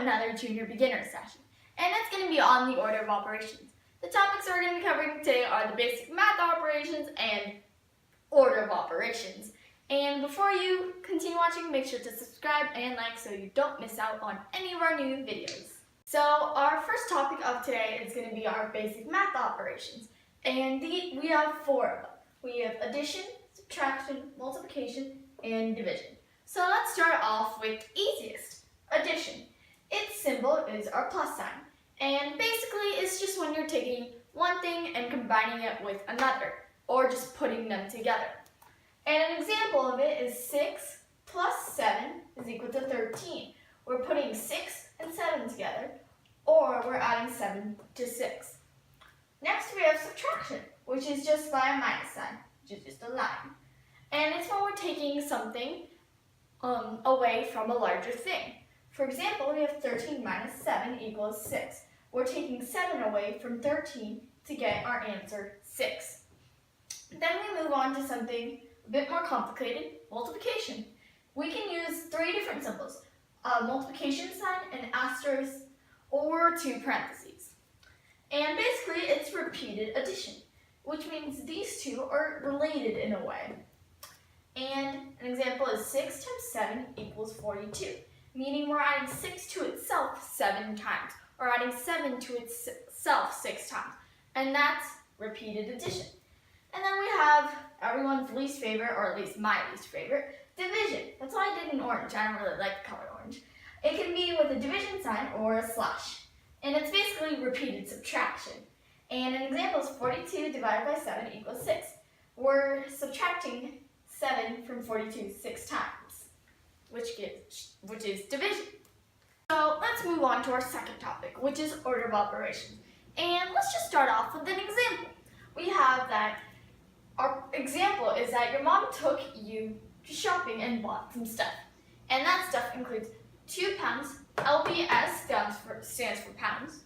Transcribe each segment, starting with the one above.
another junior beginner session, and it's going to be on the order of operations. The topics we're going to be covering today are the basic math operations and order of operations. And before you continue watching, make sure to subscribe and like so you don't miss out on any of our new videos. So our first topic of today is going to be our basic math operations, and we have 4 of them. We have addition, subtraction, multiplication, and division. So let's start off with easiest, addition. Its symbol is our plus sign, and basically it's just when you're taking one thing and combining it with another, or just putting them together. And an example of it is 6 plus 7 is equal to 13. We're putting 6 and 7 together, or we're adding 7 to 6. Next we have subtraction, which is just by a minus sign, which is just a line. And it's when we're taking something away from a larger thing. For example, we have 13 minus 7 equals 6. We're taking 7 away from 13 to get our answer 6. Then we move on to something a bit more complicated, multiplication. We can use 3 different symbols, a multiplication sign, an asterisk, or 2 parentheses. And basically it's repeated addition, which means these two are related in a way. And an example is 6 times 7 equals 42, meaning we're adding 6 to itself 7 times, or adding 7 to itself 6 times, and that's repeated addition. And then we have everyone's least favorite, or at least my least favorite, division. That's why I did in orange. I don't really like the color orange. It can be with a division sign or a slash, and it's basically repeated subtraction. And an example is 42 divided by 7 equals 6. We're subtracting 7 from 42 6 times, which is division. So let's move on to our second topic, which is order of operations. And let's just start off with an example. We have that our example is that your mom took you shopping and bought some stuff. And that stuff includes 2 pounds, LPS stands for pounds,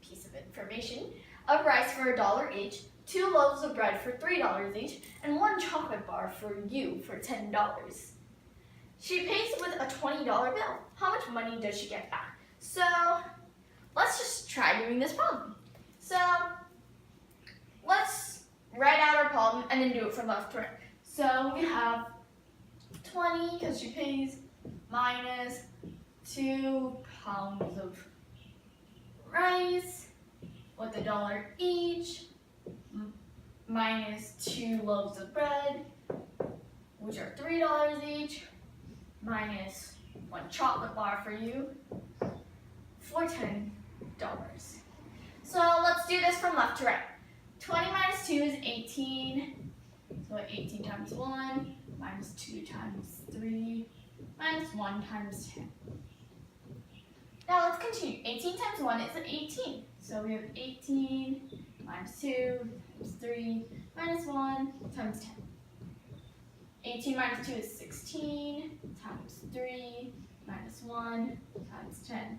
piece of information, of rice for $1 each, 2 loaves of bread for $3 each, and 1 chocolate bar for you for $10. She pays with a $20 bill. How much money does she get back? So let's just try doing this problem. So let's write out our problem and then do it from left to right. So we have 20 because she pays minus 2 pounds of rice with $1 each, minus 2 loaves of bread, which are $3 each, minus 1 chocolate bar for you for $10. So let's do this from left to right. 20 minus 2 is 18, so 18 times 1, minus 2 times 3, minus 1 times 10. Now let's continue. 18 times 1 is 18. So we have 18 minus 2 times 3 minus 1 times 10. 18 minus 2 is 16 times 3 minus 1 times 10.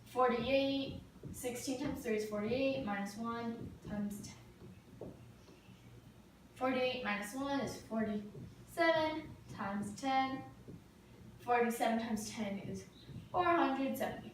48. 16 times 3 is 48 minus 1 times 10. 48 minus 1 is 47 times 10. 47 times 10 is 470.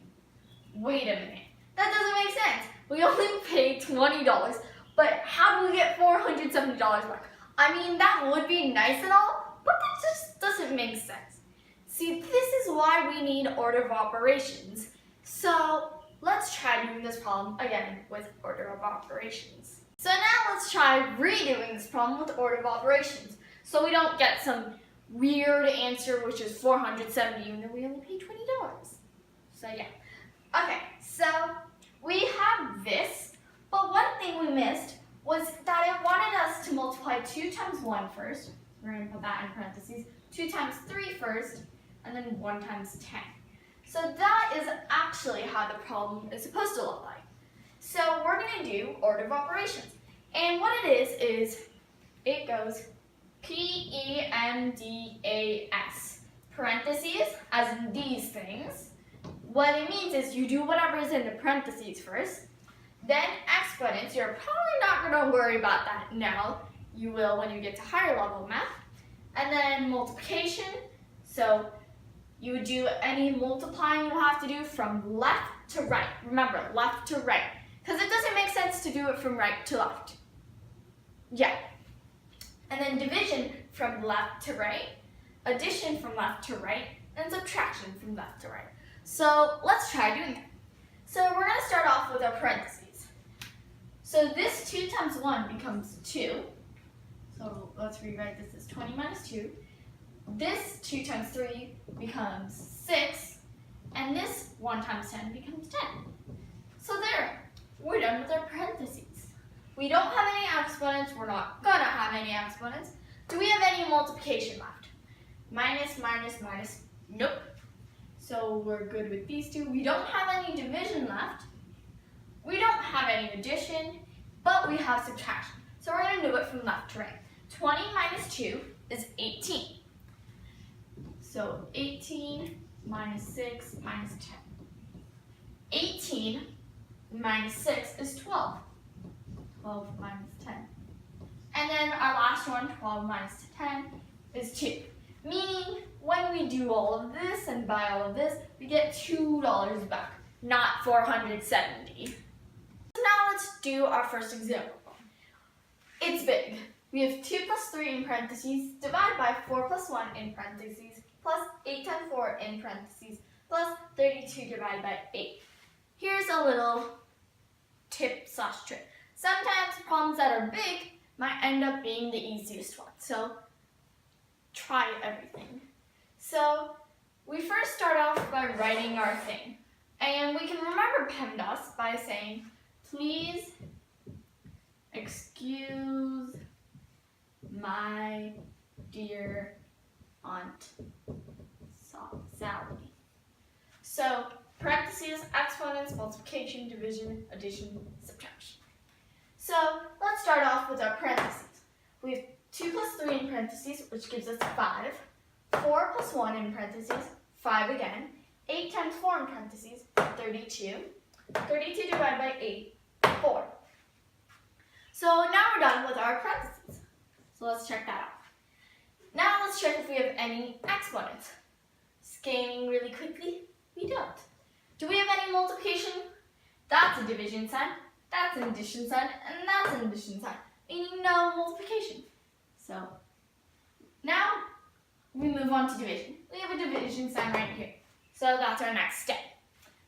Wait a minute. That doesn't make sense. We only paid $20, but how do we get $470 back? I mean, that would be nice and all, but that just doesn't make sense. See, this is why we need order of operations. So let's try doing this problem again with order of operations. So now let's try redoing this problem with order of operations, so we don't get some weird answer which is 470 even though we only paid $20. So yeah. Okay, so we have this, but one thing we missed was that it wanted us to multiply 2 times 1 first. We're going to put that in parentheses. 2 times 3 first, and then 1 times 10. So that is actually how the problem is supposed to look like. So we're going to do order of operations. And what it is it goes PENDAS, parentheses, as in these things. What it means is you do whatever is in the parentheses first. Then exponents, you're probably not going to worry about that now. You will when you get to higher level math. And then multiplication, so you would do any multiplying you have to do from left to right. Remember, left to right. Because it doesn't make sense to do it from right to left. Yeah. And then division from left to right, addition from left to right, and subtraction from left to right. So let's try doing that. So we're going to start off with our parentheses. So this 2 times 1 becomes 2. So let's rewrite this as 20 minus 2. This 2 times 3 becomes 6. And this 1 times 10 becomes 10. So there, we're done with our parentheses. We don't have any exponents. We're not going to have any exponents. Do we have any multiplication left? Minus, minus, minus. Nope. So we're good with these two. We don't have any division left. We don't have any addition, but we have subtraction. So we're going to do it from left to right. 20 minus 2 is 18. So 18 minus 6 minus 10. 18 minus 6 is 12. 12 minus 10. And then our last one, 12 minus 10, is 2. Meaning, when we do all of this and buy all of this, we get $2 back, not $470. So now let's do our first example. It's big. We have 2 plus 3 in parentheses, divide by 4 plus 1 in parentheses, plus 8 times 4 in parentheses, plus 32 divided by 8. Here's a little tip/trick. Sometimes problems that are big might end up being the easiest one. So try everything. So we first start off by writing our thing. And we can remember PEMDAS by saying, please excuse my dear Aunt Sally. So parentheses, exponents, multiplication, division, addition, subtraction. So let's start off with our parentheses. We have 2 plus 3 in parentheses, which gives us 5. 4 plus 1 in parentheses, 5 again. 8 times 4 in parentheses, 32. 32 divided by 8, 4. So now we're done with our parentheses. So let's check that out. Now let's check if we have any exponents. Scanning really quickly, we don't. Do we have any multiplication? That's a division sign, that's an addition sign, and that's an addition sign, meaning no multiplication. So now we move on to division. We have a division sign right here. So that's our next step.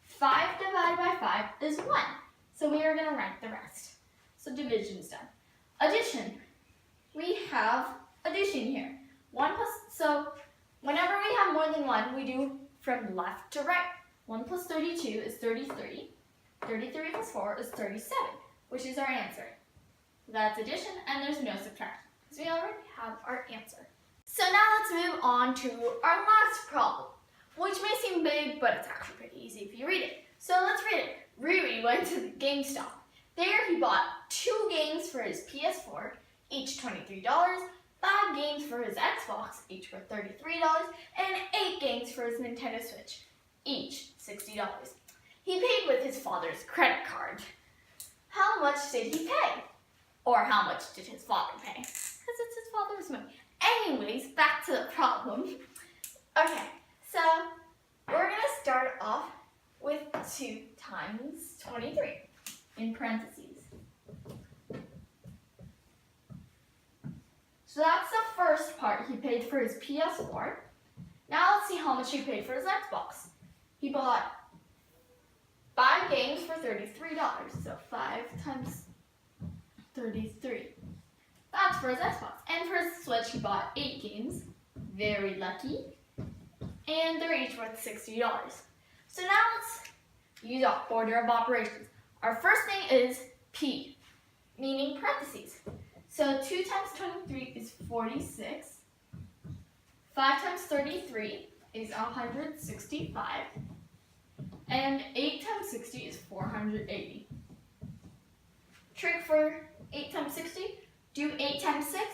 5 divided by 5 is 1. So we are going to write the rest. So division is done. Addition. We have addition here. 1 plus, so whenever we have more than 1, we do from left to right. 1 plus 32 is 33. 33 plus 4 is 37, which is our answer. That's addition, and there's no subtraction, because we already have our answer. So now let's move on to our last problem, which may seem big, but it's actually pretty easy if you read it. So let's read it. Riri went to the GameStop. There he bought 2 games for his PS4, each $23, 5 games for his Xbox, each worth $33, and 8 games for his Nintendo Switch, each $60. He paid with his father's credit card. How much did he pay? Or how much did his father pay? Because it's his father's money. Anyways, back to the problem. Okay, so we're going to start off with 2 times 23 in parentheses. So that's the first part. He paid for his PS4. Now let's see how much he paid for his Xbox. He bought 5 games for $33. So 5 times 33. That's for his Xbox. And for his Switch, he bought 8 games. Very lucky. And they're each worth $60. So now let's use our order of operations. Our first thing is P, meaning parentheses. So 2 times 23 is 46. 5 times 33 is 165. And 8 times 60 is 480. Trick for 8 times 60, do 8 times 6,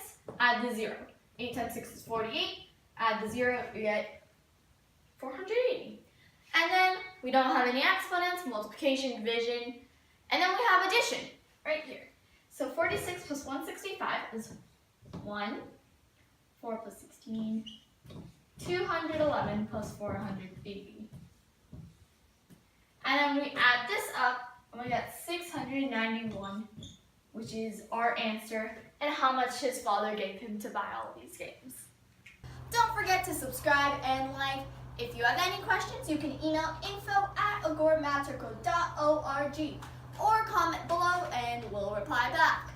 add the 0. 8 times 6 is 48, add the 0, you get 480. And then we don't have any exponents, multiplication, division, and then we have addition right here. So 46 plus 165 is 1, 4 plus 16, 211 plus 480. And then we add this up, and we get 691, which is our answer, and how much his father gave him to buy all these games. Don't forget to subscribe and like. If you have any questions, you can email info@agoramathcircle.org or comment below and we'll reply back.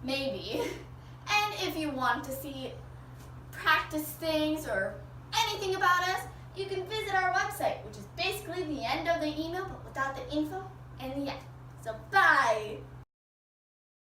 Maybe. And if you want to see practice things or anything about us, you can visit our website, which is basically the end of the email but without the info and the end. So bye!